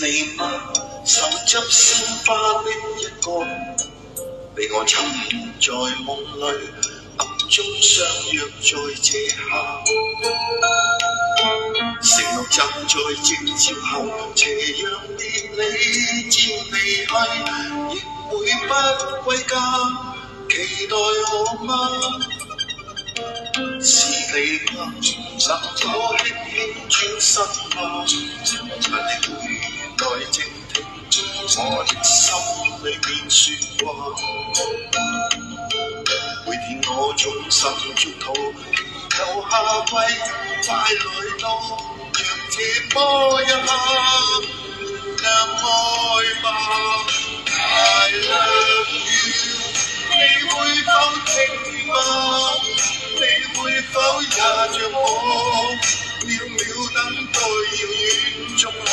你嗎？手執鮮花的一個，被我沉在夢裏，暗中相約在這下。承諾站在夕照後，斜陽別你漸離去，亦會不歸家，期待我嗎？是你嗎？能否輕輕轉身嗎？讓你回來靜聽我的心裏面說話。每天我衷心祝禱，祈求夏季快來到，讓這麼一刻能愛吧。I love you， 你會否聽嗎？你會否也像我，渺渺等待遙遠仲夏？